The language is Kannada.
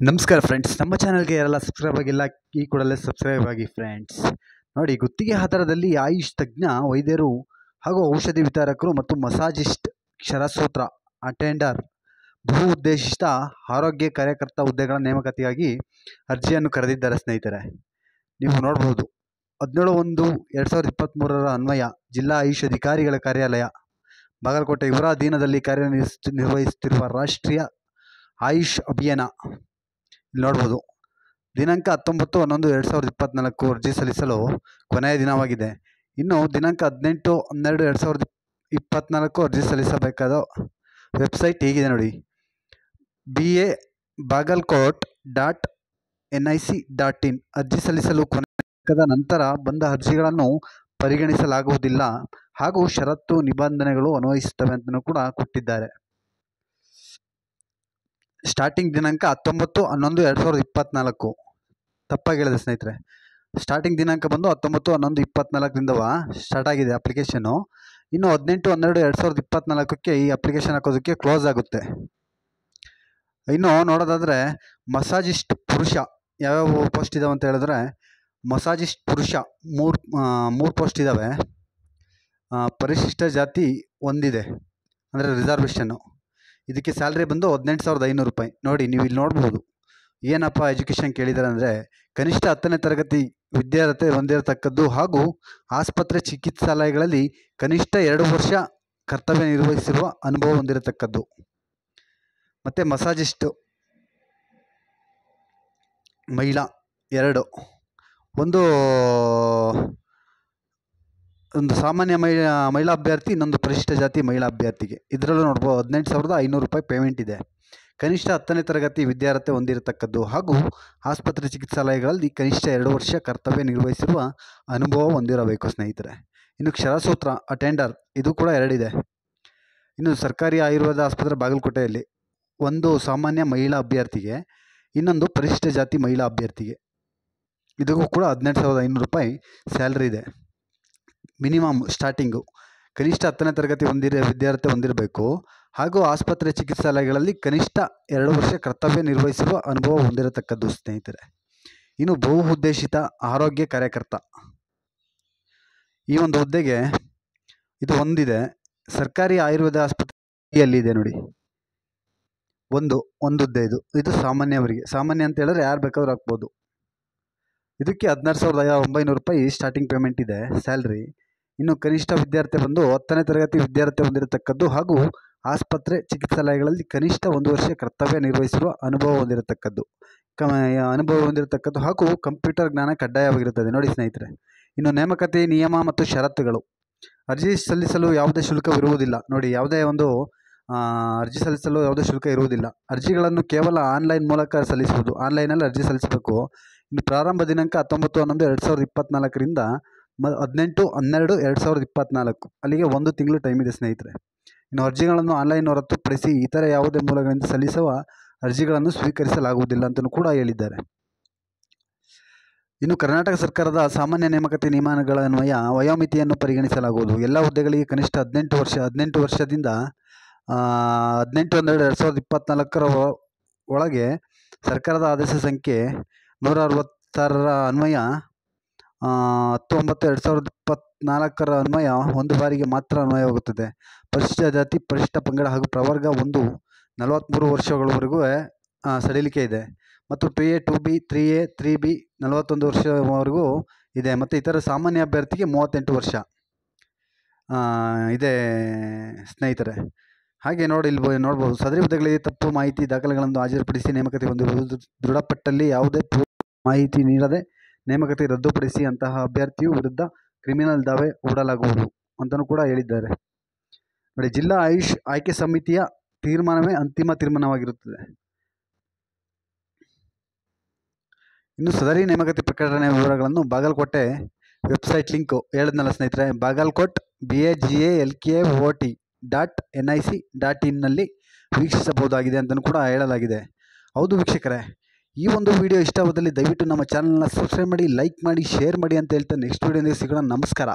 ನಮಸ್ಕಾರ ಫ್ರೆಂಡ್ಸ್, ನಮ್ಮ ಚಾನಲ್ಗೆ ಯಾರೆಲ್ಲ ಸಬ್ಸ್ಕ್ರೈಬ್ ಆಗಿಲ್ಲ ಈ ಕೂಡಲೇ ಸಬ್ಸ್ಕ್ರೈಬ್ ಆಗಿ ಫ್ರೆಂಡ್ಸ್. ನೋಡಿ, ಗುತ್ತಿಗೆ ಆಧಾರದಲ್ಲಿ ಆಯುಷ್ ತಜ್ಞ ವೈದ್ಯರು ಹಾಗೂ ಔಷಧಿ ವಿತರಕರು ಮತ್ತು ಮಸಾಜಿಸ್ಟ್, ಕ್ಷರಸೂತ್ರ ಅಟೆಂಡರ್, ಬಹು ಉದ್ದೇಶಿತ ಆರೋಗ್ಯ ಕಾರ್ಯಕರ್ತ ಹುದ್ದೆಗಳ ನೇಮಕಾತಿಗಾಗಿ ಅರ್ಜಿಯನ್ನು ಕರೆದಿದ್ದಾರೆ ಸ್ನೇಹಿತರೆ. ನೀವು ನೋಡ್ಬೋದು, 17/1/2023 ಅನ್ವಯ ಜಿಲ್ಲಾ ಆಯುಷ್ ಅಧಿಕಾರಿಗಳ ಕಾರ್ಯಾಲಯ ಬಾಗಲಕೋಟೆ ಇವರ ಅಧೀನದಲ್ಲಿ ಕಾರ್ಯನಿರ್ವಹಿಸುತ್ತಿರುವ ರಾಷ್ಟ್ರೀಯ ಆಯುಷ್ ಅಭಿಯಾನ ಇಲ್ಲಿ ನೋಡ್ಬೋದು. ದಿನಾಂಕ 19/11/2024 ಅರ್ಜಿ ಸಲ್ಲಿಸಲು ಕೊನೆಯ ದಿನವಾಗಿದೆ. ಇನ್ನು ದಿನಾಂಕ 18/12/2024 ಅರ್ಜಿ ಸಲ್ಲಿಸಬೇಕಾದ ವೆಬ್ಸೈಟ್ ಹೀಗಿದೆ ನೋಡಿ: ba.bagalkot.nic.in. ಅರ್ಜಿ ಸಲ್ಲಿಸಲು ಕೊನೆಯ ನಂತರ ಬಂದ ಅರ್ಜಿಗಳನ್ನು ಪರಿಗಣಿಸಲಾಗುವುದಿಲ್ಲ ಹಾಗೂ ಷರತ್ತು ನಿಬಂಧನೆಗಳು ಅನ್ವಯಿಸುತ್ತವೆ ಅಂತಲೂ ಕೂಡ ಕೊಟ್ಟಿದ್ದಾರೆ. ಸ್ಟಾರ್ಟಿಂಗ್ ದಿನಾಂಕ 19/11/2024. ತಪ್ಪಾಗಿ ಹೇಳಿದೆ ಸ್ನೇಹಿತರೆ. ಸ್ಟಾರ್ಟಿಂಗ್ ದಿನಾಂಕ ಬಂದು 19/11/2024 ಸ್ಟಾರ್ಟ್ ಆಗಿದೆ ಅಪ್ಲಿಕೇಶನ್ನು. ಇನ್ನು 18/12/2024 ಈ ಅಪ್ಲಿಕೇಶನ್ ಹಾಕೋದಕ್ಕೆ ಕ್ಲೋಸ್ ಆಗುತ್ತೆ. ಇನ್ನು ನೋಡೋದಾದರೆ ಮಸಾಜಿಸ್ಟ್ ಪುರುಷ ಯಾವ್ಯಾವ ಪೋಸ್ಟ್ ಇದಾವೆ ಅಂತ ಹೇಳಿದ್ರೆ, ಮಸಾಜಿಸ್ಟ್ ಪುರುಷ ಮೂರು ಪೋಸ್ಟ್ ಇದ್ದಾವೆ. ಪರಿಶಿಷ್ಟ ಜಾತಿ ಒಂದಿದೆ, ಅಂದರೆ ರಿಸರ್ವೇಷನ್ನು. ಇದಕ್ಕೆ ಸ್ಯಾಲ್ರಿ ಬಂದು 18,500 ರೂಪಾಯಿ. ನೋಡಿ, ನೀವು ಇಲ್ಲಿ ನೋಡ್ಬೋದು ಏನಪ್ಪ ಎಜುಕೇಷನ್ ಕೇಳಿದ್ದಾರೆ ಅಂದರೆ, ಕನಿಷ್ಠ 10ನೇ ತರಗತಿ ವಿದ್ಯಾರ್ಹತೆ ಹೊಂದಿರತಕ್ಕದ್ದು ಹಾಗೂ ಆಸ್ಪತ್ರೆ ಚಿಕಿತ್ಸಾಲಯಗಳಲ್ಲಿ ಕನಿಷ್ಠ 2 ವರ್ಷ ಕರ್ತವ್ಯ ನಿರ್ವಹಿಸಿರುವ ಅನುಭವ ಹೊಂದಿರತಕ್ಕದ್ದು. ಮತ್ತು ಮಸಾಜಿಸ್ಟ್ ಮಹಿಳಾ 2, ಒಂದು ಸಾಮಾನ್ಯ ಮಹಿಳಾ ಅಭ್ಯರ್ಥಿ, ಇನ್ನೊಂದು ಪರಿಶಿಷ್ಟ ಜಾತಿ ಮಹಿಳಾ ಅಭ್ಯರ್ಥಿಗೆ. ಇದರಲ್ಲೂ ನೋಡ್ಬೋದು 18,500 ರೂಪಾಯಿ ಪೇಮೆಂಟ್ ಇದೆ. ಕನಿಷ್ಠ 10ನೇ ತರಗತಿ ವಿದ್ಯಾರ್ಹತೆ ಹೊಂದಿರತಕ್ಕದ್ದು ಹಾಗೂ ಆಸ್ಪತ್ರೆ ಚಿಕಿತ್ಸಾಲಯಗಳಲ್ಲಿ ಕನಿಷ್ಠ 2 ವರ್ಷ ಕರ್ತವ್ಯ ನಿರ್ವಹಿಸಿರುವ ಅನುಭವ ಹೊಂದಿರಬೇಕು ಸ್ನೇಹಿತರೆ. ಇನ್ನು ಕ್ಷರಸೂತ್ರ ಅಟೆಂಡರ್ ಇದು ಕೂಡ 2 ಇದೆ. ಇನ್ನು ಸರ್ಕಾರಿ ಆಯುರ್ವೇದ ಆಸ್ಪತ್ರೆ ಬಾಗಲಕೋಟೆಯಲ್ಲಿ ಒಂದು ಸಾಮಾನ್ಯ ಮಹಿಳಾ ಅಭ್ಯರ್ಥಿಗೆ, ಇನ್ನೊಂದು ಪರಿಶಿಷ್ಟ ಜಾತಿ ಮಹಿಳಾ ಅಭ್ಯರ್ಥಿಗೆ. ಇದಕ್ಕೂ ಕೂಡ 18,500 ರೂಪಾಯಿ ಸ್ಯಾಲ್ರಿ ಇದೆ. ಮಿನಿಮಮ್ ಸ್ಟಾರ್ಟಿಂಗು ಕನಿಷ್ಠ 10ನೇ ತರಗತಿ ವಿದ್ಯಾರ್ಹತೆ ಹೊಂದಿರಬೇಕು ಹಾಗೂ ಆಸ್ಪತ್ರೆ ಚಿಕಿತ್ಸಾಲಯಗಳಲ್ಲಿ ಕನಿಷ್ಠ 2 ವರ್ಷ ಕರ್ತವ್ಯ ನಿರ್ವಹಿಸಿರುವ ಅನುಭವ ಹೊಂದಿರತಕ್ಕದ್ದು ಸ್ನೇಹಿತರೆ. ಇನ್ನು ಬಹು ಉದ್ದೇಶಿತ ಆರೋಗ್ಯ ಕಾರ್ಯಕರ್ತ ಈ ಒಂದು ಹುದ್ದೆಗೆ ಇದು ಒಂದಿದೆ. ಸರ್ಕಾರಿ ಆಯುರ್ವೇದ ಆಸ್ಪತ್ರೆಯಲ್ಲಿದೆ ನೋಡಿ, ಒಂದು ಹುದ್ದೆ. ಇದು ಸಾಮಾನ್ಯವರಿಗೆ. ಸಾಮಾನ್ಯ ಅಂತ ಹೇಳಿದ್ರೆ ಯಾರು ಬೇಕಾದ್ರೂ ಹಾಕ್ಬೋದು. ಇದಕ್ಕೆ 16,900 ರೂಪಾಯಿ ಸ್ಟಾರ್ಟಿಂಗ್ ಪೇಮೆಂಟ್ ಇದೆ ಸ್ಯಾಲ್ರಿ. ಇನ್ನು ಕನಿಷ್ಠ ವಿದ್ಯಾರ್ಥಿ ಬಂದು 10ನೇ ತರಗತಿ ವಿದ್ಯಾರ್ಥಿ ಹೊಂದಿರತಕ್ಕದ್ದು ಹಾಗೂ ಆಸ್ಪತ್ರೆ ಚಿಕಿತ್ಸಾಲಯಗಳಲ್ಲಿ ಕನಿಷ್ಠ 1 ವರ್ಷ ಕರ್ತವ್ಯ ನಿರ್ವಹಿಸಿರುವ ಅನುಭವ ಹೊಂದಿರತಕ್ಕದ್ದು ಹಾಗೂ ಕಂಪ್ಯೂಟರ್ ಜ್ಞಾನ ಕಡ್ಡಾಯವಾಗಿರುತ್ತದೆ ನೋಡಿ ಸ್ನೇಹಿತರೆ. ಇನ್ನು ನೇಮಕಾತಿ ನಿಯಮ ಮತ್ತು ಷರತ್ತುಗಳು. ಅರ್ಜಿ ಸಲ್ಲಿಸಲು ಯಾವುದೇ ಶುಲ್ಕವಿರುವುದಿಲ್ಲ. ನೋಡಿ, ಅರ್ಜಿ ಸಲ್ಲಿಸಲು ಯಾವುದೇ ಶುಲ್ಕ ಇರುವುದಿಲ್ಲ. ಅರ್ಜಿಗಳನ್ನು ಕೇವಲ ಆನ್ಲೈನ್ ಮೂಲಕ ಸಲ್ಲಿಸುವುದು. ಆನ್ಲೈನಲ್ಲಿ ಅರ್ಜಿ ಸಲ್ಲಿಸಬೇಕು. ಇನ್ನು ಪ್ರಾರಂಭ ದಿನಾಂಕ 19/11/2024 18/12/2024. ಅಲ್ಲಿಗೆ 1 ತಿಂಗಳು ಟೈಮ್ ಇದೆ ಸ್ನೇಹಿತರೆ. ಇನ್ನು ಅರ್ಜಿಗಳನ್ನು ಆನ್ಲೈನ್ ಹೊರತುಪಡಿಸಿ ಇತರ ಯಾವುದೇ ಮೂಲಗಳಿಂದ ಸಲ್ಲಿಸುವ ಅರ್ಜಿಗಳನ್ನು ಸ್ವೀಕರಿಸಲಾಗುವುದಿಲ್ಲ ಅಂತಲೂ ಕೂಡ ಹೇಳಿದ್ದಾರೆ. ಇನ್ನು ಕರ್ನಾಟಕ ಸರ್ಕಾರದ ಸಾಮಾನ್ಯ ನೇಮಕಾತಿ ನಿಯಮಗಳ ಅನ್ವಯ ವಯೋಮಿತಿಯನ್ನು ಪರಿಗಣಿಸಲಾಗುವುದು. ಎಲ್ಲ ಹುದ್ದೆಗಳಿಗೆ ಕನಿಷ್ಠ 18 ವರ್ಷದಿಂದ 18/12/2024 ಒಳಗೆ ಸರ್ಕಾರದ ಆದೇಶ ಸಂಖ್ಯೆ 166 ಅನ್ವಯ 10/9/2024 ಅನ್ವಯ ಒಂದು ಬಾರಿಗೆ ಮಾತ್ರ ಅನ್ವಯವಾಗುತ್ತದೆ. ಪರಿಶಿಷ್ಟ ಜಾತಿ, ಪರಿಶಿಷ್ಟ ಪಂಗಡ ಹಾಗೂ ಪ್ರವರ್ಗ 1 43 ವರ್ಷಗಳವರೆಗೂ ಸಡಿಲಿಕೆ ಇದೆ. ಮತ್ತು 2A 2B 3A 3B 41 ವರ್ಷವರೆಗೂ ಇದೆ. ಮತ್ತು ಇತರ ಸಾಮಾನ್ಯ ಅಭ್ಯರ್ಥಿಗೆ 38 ವರ್ಷ ಇದೆ ಸ್ನೇಹಿತರೆ. ಹಾಗೆ ಇಲ್ಲಿ ನೋಡ್ಬೋದು, ಸದರಿ ಹುದ್ದೆಗಳಿಗೆ ತಪ್ಪು ಮಾಹಿತಿ ದಾಖಲೆಗಳನ್ನು ಹಾಜರುಪಡಿಸಿ ನೇಮಕಾತಿ ಹೊಂದಿರುವುದು ದೃಢಪಟ್ಟಲ್ಲಿ ಯಾವುದೇ ಮಾಹಿತಿ ನೀಡದೆ ನೇಮಕಾತಿ ರದ್ದುಪಡಿಸಿ ಅಂತಹ ಅಭ್ಯರ್ಥಿಯು ವಿರುದ್ಧ ಕ್ರಿಮಿನಲ್ ದಾವೆ ಹೂಡಲಾಗುವುದು ಅಂತಲೂ ಕೂಡ ಹೇಳಿದ್ದಾರೆ ನೋಡಿ. ಜಿಲ್ಲಾ ಆಯುಷ್ ಆಯ್ಕೆ ಸಮಿತಿಯ ತೀರ್ಮಾನವೇ ಅಂತಿಮ ತೀರ್ಮಾನವಾಗಿರುತ್ತದೆ. ಇನ್ನು ಸದರಿ ನೇಮಕಾತಿ ಪ್ರಕಟಣೆಯ ವಿವರಗಳನ್ನು ಬಾಗಲಕೋಟೆ ವೆಬ್ಸೈಟ್ ಲಿಂಕ್ ಹೇಳಿದ್ನಲ್ಲ ಸ್ನೇಹಿತರೆ, ಬಾಗಲಕೋಟ್ bagalkot.nic.in ನಲ್ಲಿ ವೀಕ್ಷಿಸಬಹುದಾಗಿದೆ ಅಂತಲೂ ಕೂಡ ಹೇಳಲಾಗಿದೆ. ಹೌದು ವೀಕ್ಷಕರೇ, ಈ ಒಂದು ವಿಡಿಯೋ ಇಷ್ಟವಾದಲ್ಲಿ ದಯವಿಟ್ಟು ನಮ್ಮ ಚಾನಲ್ನ ಸಬ್ಸ್ಕ್ರೈಬ್ ಮಾಡಿ, ಲೈಕ್ ಮಾಡಿ, ಶೇರ್ ಮಾಡಿ ಅಂತ ಹೇಳ್ತಾ ನೆಕ್ಸ್ಟ್ ವಿಡಿಯೋದಲ್ಲಿ ಸಿಗೋಣ. ನಮಸ್ಕಾರ.